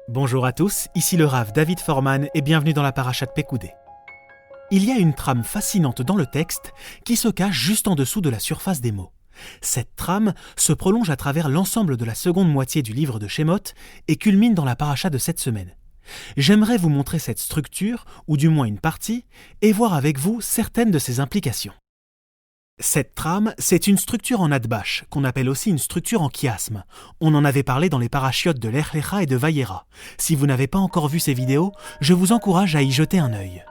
Bonjour à tous, ici le Rav David Forman et bienvenue dans la Parashat Pekoudé. Il y a une trame fascinante dans le texte qui se cache juste en dessous de la surface des mots. Cette trame se prolonge à travers l'ensemble de la seconde moitié du livre de Shemot et culmine dans la paracha de cette semaine. J'aimerais vous montrer cette structure, ou du moins une partie, et voir avec vous certaines de ses implications. Cette trame, c'est une structure en Adbash, qu'on appelle aussi une structure en chiasme. On en avait parlé dans les parachiotes de Lech Lecha et de Vayera. Si vous n'avez pas encore vu ces vidéos, je vous encourage à y jeter un œil.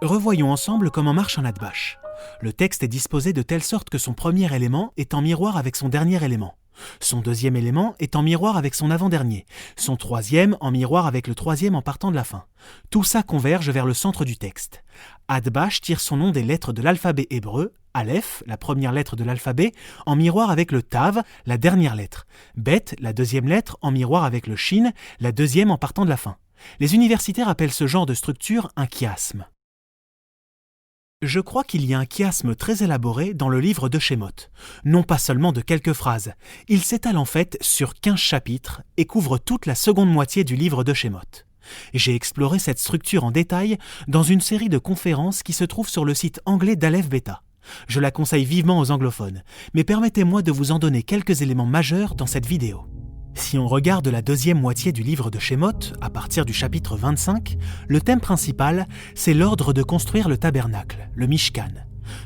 Revoyons ensemble comment marche un Adbash. Le texte est disposé de telle sorte que son premier élément est en miroir avec son dernier élément. Son deuxième élément est en miroir avec son avant-dernier. Son troisième en miroir avec le troisième en partant de la fin. Tout ça converge vers le centre du texte. Adbash tire son nom des lettres de l'alphabet hébreu, Aleph, la première lettre de l'alphabet, en miroir avec le Tav, la dernière lettre. Bet, la deuxième lettre, en miroir avec le Shin, la deuxième en partant de la fin. Les universitaires appellent ce genre de structure un chiasme. Je crois qu'il y a un chiasme très élaboré dans le livre de Shemot. Non pas seulement de quelques phrases. Il s'étale en fait sur 15 chapitres et couvre toute la seconde moitié du livre de Shemot. J'ai exploré cette structure en détail dans une série de conférences qui se trouve sur le site anglais d'Aleph Beta. Je la conseille vivement aux anglophones, mais permettez-moi de vous en donner quelques éléments majeurs dans cette vidéo. Si on regarde la deuxième moitié du livre de Shemot, à partir du chapitre 25, le thème principal, c'est l'ordre de construire le tabernacle, le Mishkan.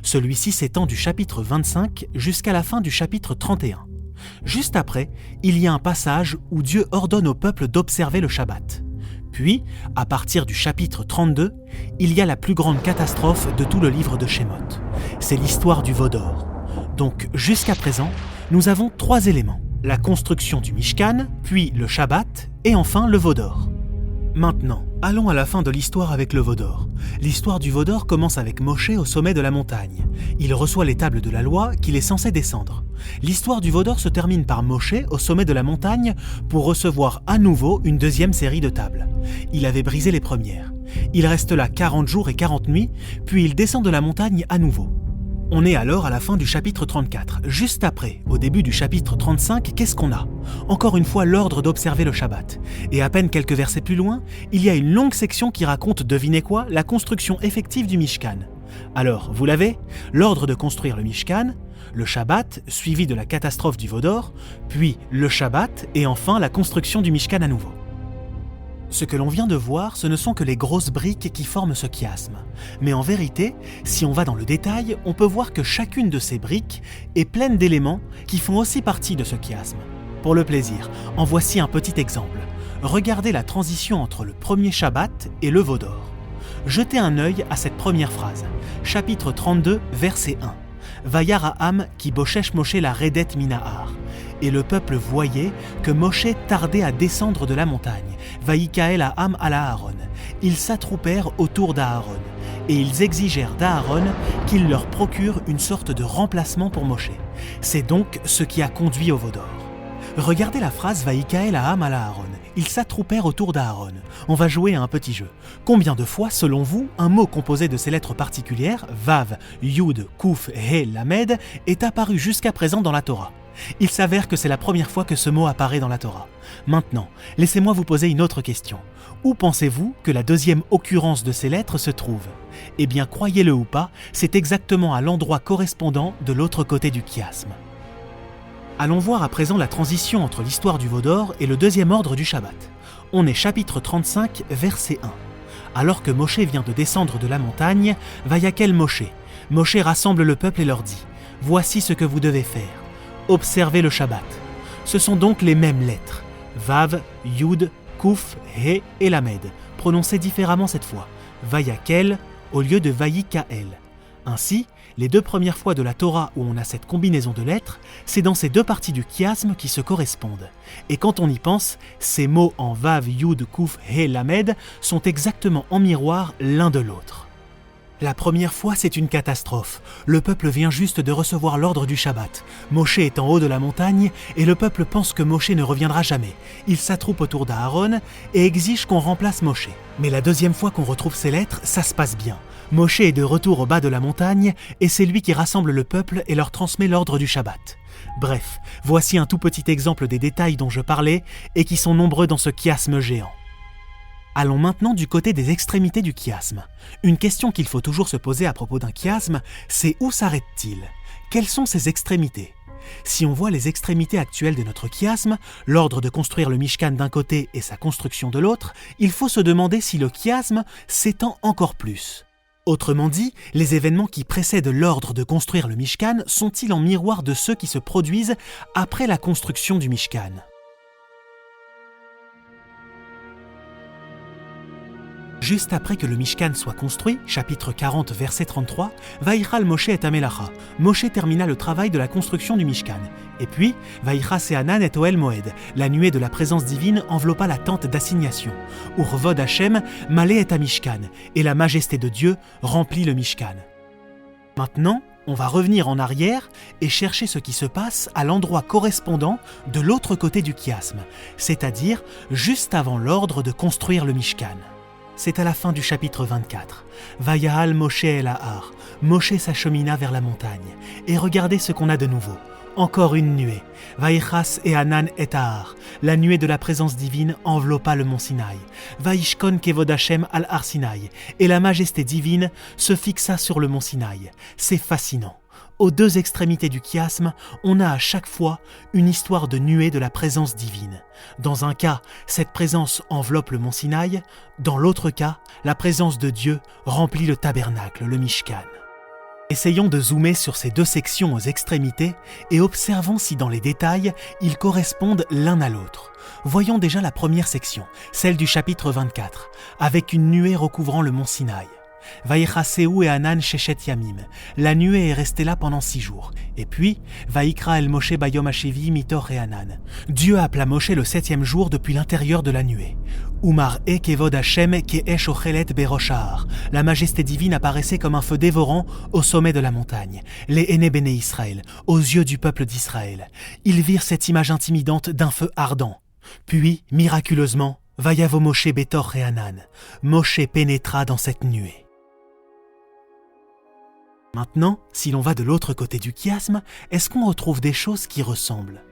Celui-ci s'étend du chapitre 25 jusqu'à la fin du chapitre 31. Juste après, il y a un passage où Dieu ordonne au peuple d'observer le Shabbat. Puis, à partir du chapitre 32, il y a la plus grande catastrophe de tout le livre de Shemot. C'est l'histoire du veau d'or. Donc, jusqu'à présent, nous avons 3 éléments. La construction du Mishkan, puis le Shabbat, et enfin le veau d'or. Maintenant, allons à la fin de l'histoire avec le veau d'or. L'histoire du veau d'or commence avec Moshe au sommet de la montagne. Il reçoit les tables de la loi qu'il est censé descendre. L'histoire du veau d'or se termine par Moshe au sommet de la montagne pour recevoir à nouveau une deuxième série de tables. Il avait brisé les premières. Il reste là 40 jours et 40 nuits, puis il descend de la montagne à nouveau. On est alors à la fin du chapitre 34. Juste après, au début du chapitre 35, qu'est-ce qu'on a ? Encore une fois, l'ordre d'observer le Shabbat. Et à peine quelques versets plus loin, il y a une longue section qui raconte, devinez quoi, la construction effective du Mishkan. Alors, vous l'avez ? L'ordre de construire le Mishkan, le Shabbat, suivi de la catastrophe du veau d'or, puis le Shabbat, et enfin la construction du Mishkan à nouveau. Ce que l'on vient de voir, ce ne sont que les grosses briques qui forment ce chiasme. Mais en vérité, si on va dans le détail, on peut voir que chacune de ces briques est pleine d'éléments qui font aussi partie de ce chiasme. Pour le plaisir, en voici un petit exemple. Regardez la transition entre le premier Shabbat et le veau d'or. Jetez un œil à cette première phrase. Chapitre 32, verset 1. Vayara'am ki boshesh Moshe la redet minahar. Et le peuple voyait que Moshe tardait à descendre de la montagne. Vaïkaël Ha'am ala Aaron. Ils s'attroupèrent autour d'Aaron. Et ils exigèrent d'Aaron qu'il leur procure une sorte de remplacement pour Moshe. C'est donc ce qui a conduit au veau d'or. Regardez la phrase Vaïkaël Ha'am ala Aaron. Ils s'attroupèrent autour d'Aaron. On va jouer à un petit jeu. Combien de fois, selon vous, un mot composé de ces lettres particulières, Vav, Yud, Kuf, He, Lamed, est apparu jusqu'à présent dans la Torah ? Il s'avère que c'est la première fois que ce mot apparaît dans la Torah. Maintenant, laissez-moi vous poser une autre question. Où pensez-vous que la deuxième occurrence de ces lettres se trouve ? Eh bien, croyez-le ou pas, c'est exactement à l'endroit correspondant de l'autre côté du chiasme. Allons voir à présent la transition entre l'histoire du veau d'or et le deuxième ordre du Shabbat. On est chapitre 35, verset 1. Alors que Moshe vient de descendre de la montagne, Vayakel Moshe. Moshe rassemble le peuple et leur dit « Voici ce que vous devez faire. Observez le Shabbat. » Ce sont donc les mêmes lettres. Vav, Yud, Kuf, He et Lamed, prononcées différemment cette fois. Vayakel au lieu de Vayikael. Ainsi, les 2 premières fois de la Torah où on a cette combinaison de lettres, c'est dans ces 2 parties du chiasme qui se correspondent. Et quand on y pense, ces mots en Vav, Yud, Kuf, He, Lamed sont exactement en miroir l'un de l'autre. La première fois, c'est une catastrophe. Le peuple vient juste de recevoir l'ordre du Shabbat. Moshe est en haut de la montagne et le peuple pense que Moshe ne reviendra jamais. Il s'attroupe autour d'Aaron et exige qu'on remplace Moshe. Mais la deuxième fois qu'on retrouve ces lettres, ça se passe bien. Moshe est de retour au bas de la montagne et c'est lui qui rassemble le peuple et leur transmet l'ordre du Shabbat. Bref, voici un tout petit exemple des détails dont je parlais et qui sont nombreux dans ce chiasme géant. Allons maintenant du côté des extrémités du chiasme. Une question qu'il faut toujours se poser à propos d'un chiasme, c'est où s'arrête-t-il ? Quelles sont ses extrémités ? Si on voit les extrémités actuelles de notre chiasme, l'ordre de construire le Mishkan d'un côté et sa construction de l'autre, il faut se demander si le chiasme s'étend encore plus. Autrement dit, les événements qui précèdent l'ordre de construire le Mishkan sont-ils en miroir de ceux qui se produisent après la construction du Mishkan ? Juste après que le Mishkan soit construit, chapitre 40, verset 33, Vaïchal Moshe et Amelacha. Moshe termina le travail de la construction du Mishkan. Et puis, Vaïchas et Hanan et Ohel Moed. La nuée de la présence divine enveloppa la tente d'assignation. Urvod Hashem malé et Mishkan. Et la majesté de Dieu remplit le Mishkan. Maintenant, on va revenir en arrière et chercher ce qui se passe à l'endroit correspondant de l'autre côté du chiasme, c'est-à-dire juste avant l'ordre de construire le Mishkan. C'est à la fin du chapitre 24. Vayahal Moshe el Ahar. Moshe s'achemina vers la montagne. Et regardez ce qu'on a de nouveau. Encore une nuée. Vaïchas et Hanan et Ahar. La nuée de la présence divine enveloppa le mont Sinaï. Vaïshkon kevod Hashem al Har Sinaï. Et la majesté divine se fixa sur le mont Sinaï. C'est fascinant. Aux deux extrémités du chiasme, on a à chaque fois une histoire de nuée de la présence divine. Dans un cas, cette présence enveloppe le mont Sinaï. Dans l'autre cas, la présence de Dieu remplit le tabernacle, le Mishkan. Essayons de zoomer sur ces deux sections aux extrémités et observons si dans les détails, ils correspondent l'un à l'autre. Voyons déjà la première section, celle du chapitre 24, avec une nuée recouvrant le mont Sinaï. Vaïchaseu et Hanan Shechet Yamim. La nuée est restée là pendant 6 jours. Et puis, Vaïkra el Moshe Bayom Hashevi Mitor et Hanan. Dieu appela Moshe le 7e jour depuis l'intérieur de la nuée. Umar e kevod Hashem ke'esh ochelet beroshar. La majesté divine apparaissait comme un feu dévorant au sommet de la montagne. Les Héné Béné Israël, aux yeux du peuple d'Israël. Ils virent cette image intimidante d'un feu ardent. Puis, miraculeusement, Vayavo Moshe Betor et Hanan. Moshe pénétra dans cette nuée. Maintenant, si l'on va de l'autre côté du chiasme, est-ce qu'on retrouve des choses qui ressemblent ?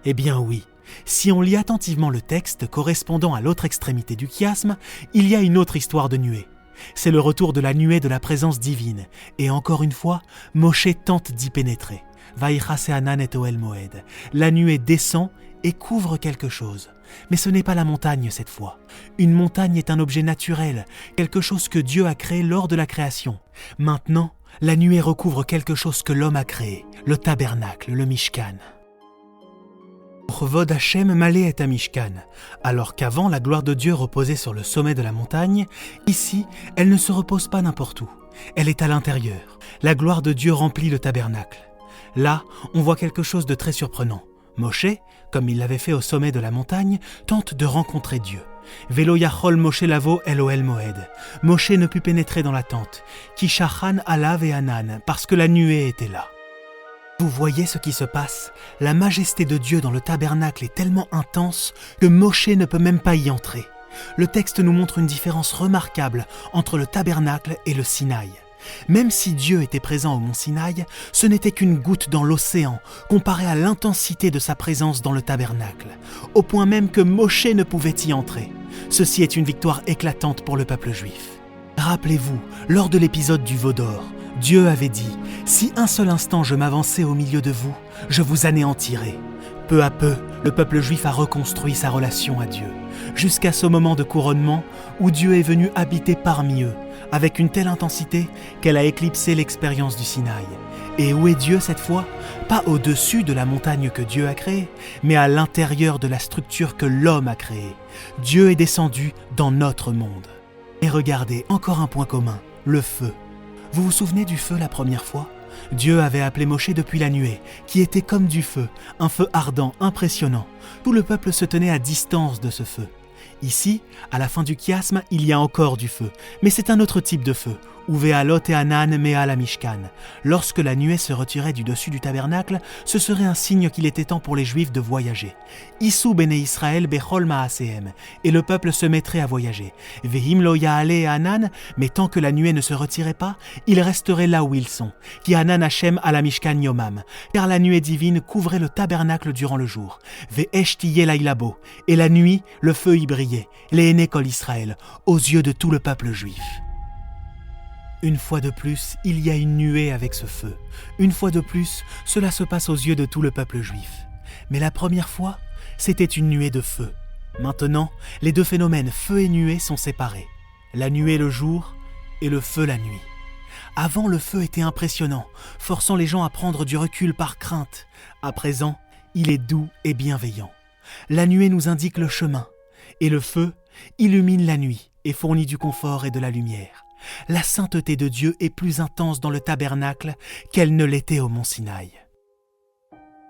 Eh bien oui, si on lit attentivement le texte correspondant à l'autre extrémité du chiasme, il y a une autre histoire de nuée. C'est le retour de la nuée de la présence divine, et encore une fois, Moshe tente d'y pénétrer. Vaïchas et Hanan et Ohel Moed. La nuée descend et couvre quelque chose. Mais ce n'est pas la montagne cette fois. Une montagne est un objet naturel, quelque chose que Dieu a créé lors de la création. Maintenant, la nuée recouvre quelque chose que l'homme a créé, le tabernacle, le Mishkan. Urvod Hashem malé et à Mishkan. Alors qu'avant la gloire de Dieu reposait sur le sommet de la montagne, ici, elle ne se repose pas n'importe où. Elle est à l'intérieur. La gloire de Dieu remplit le tabernacle. Là, on voit quelque chose de très surprenant. Moshe, comme il l'avait fait au sommet de la montagne, tente de rencontrer Dieu. Velo yachol Moshe lavo el Ohel Moed. Moshe ne put pénétrer dans la tente. Kishachan alav et Hanan, parce que la nuée était là. Vous voyez ce qui se passe ? La majesté de Dieu dans le tabernacle est tellement intense que Moshe ne peut même pas y entrer. Le texte nous montre une différence remarquable entre le tabernacle et le Sinaï. Même si Dieu était présent au mont Sinaï, ce n'était qu'une goutte dans l'océan comparée à l'intensité de sa présence dans le tabernacle, au point même que Moshe ne pouvait y entrer. Ceci est une victoire éclatante pour le peuple juif. Rappelez-vous, lors de l'épisode du veau d'or, Dieu avait dit « Si un seul instant je m'avançais au milieu de vous, je vous anéantirai ». Peu à peu, le peuple juif a reconstruit sa relation à Dieu, jusqu'à ce moment de couronnement où Dieu est venu habiter parmi eux, avec une telle intensité qu'elle a éclipsé l'expérience du Sinaï. Et où est Dieu cette fois ? Pas au-dessus de la montagne que Dieu a créée, mais à l'intérieur de la structure que l'homme a créée. Dieu est descendu dans notre monde. Et regardez, encore un point commun, le feu. Vous vous souvenez du feu la première fois ? Dieu avait appelé Moshe depuis la nuée, qui était comme du feu, un feu ardent, impressionnant. Tout le peuple se tenait à distance de ce feu. Ici, à la fin du chiasme, il y a encore du feu, mais c'est un autre type de feu, Uvealot et Anan mea la Mishkan. Lorsque la nuée se retirait du dessus du tabernacle, ce serait un signe qu'il était temps pour les Juifs de voyager. Issou béné Israël bechol maasehem. Et le peuple se mettrait à voyager. Vehim lo yaale et Anan, mais tant que la nuée ne se retirait pas, ils resteraient là où ils sont. Ki Anan Hashem à la Mishkan yomam. Car la nuée divine couvrait le tabernacle durant le jour. Ve'eshtiye lailabo. Et la nuit, le feu y brillait. Léhéné kol Israël, aux yeux de tout le peuple juif. Une fois de plus, il y a une nuée avec ce feu. Une fois de plus, cela se passe aux yeux de tout le peuple juif. Mais la première fois, c'était une nuée de feu. Maintenant, les deux phénomènes, feu et nuée, sont séparés. La nuée le jour et le feu la nuit. Avant, le feu était impressionnant, forçant les gens à prendre du recul par crainte. À présent, il est doux et bienveillant. La nuée nous indique le chemin, et le feu illumine la nuit et fournit du confort et de la lumière. La sainteté de Dieu est plus intense dans le tabernacle qu'elle ne l'était au mont Sinaï.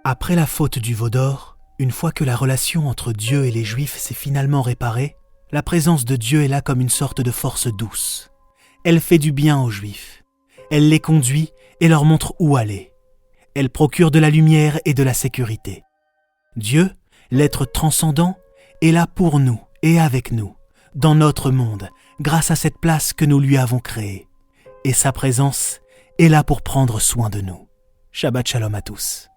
Après la faute du veau d'or, une fois que la relation entre Dieu et les Juifs s'est finalement réparée, la présence de Dieu est là comme une sorte de force douce. Elle fait du bien aux Juifs. Elle les conduit et leur montre où aller. Elle procure de la lumière et de la sécurité. Dieu, l'être transcendant, est là pour nous et avec nous, dans notre monde, grâce à cette place que nous lui avons créée. Et sa présence est là pour prendre soin de nous. Shabbat Shalom à tous.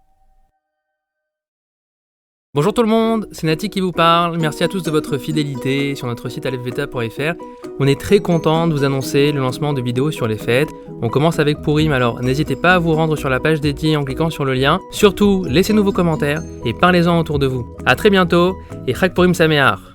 Bonjour tout le monde, c'est Nati qui vous parle. Merci à tous de votre fidélité sur notre site alefbeta.fr. On est très content de vous annoncer le lancement de vidéos sur les fêtes. On commence avec Purim, alors n'hésitez pas à vous rendre sur la page dédiée en cliquant sur le lien. Surtout, laissez-nous vos commentaires et parlez-en autour de vous. A très bientôt et Chag Purim Sameach.